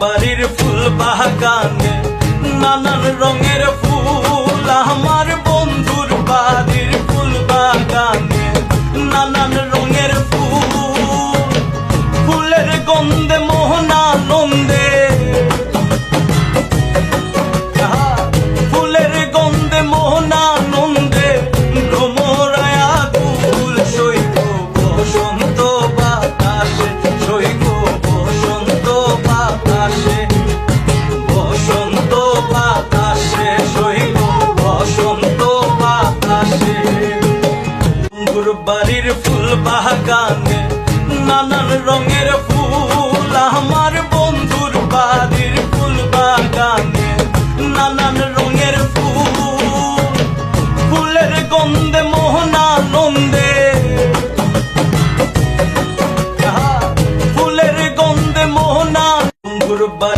বাড়ির ফুল বাগানে নানান রঙের ফুল, আমার বন্ধুর বাড়ির ফুল বাগানে নানান রঙের ফুল, ফুলের গন্ধে মোহনানন্দে, ফুলের গন্ধে মোহনানন্দে ভ্রমরায়া কুল সৈক বসন্ত বাতাসে, সৈক বসন্ত বাতাসে, বসন্ত বাতাসে, সৈক বসন্ত বাতাসে। বাড়ির ফুল বাগানে নানান রঙের ফুল, আমার বন্ধুর বাড়ির ফুল বাগানে নানান রঙের ফুল, ফুলের গন্ধে মোহনানন্দে, ফুলের গন্ধে মোহনানন্দে।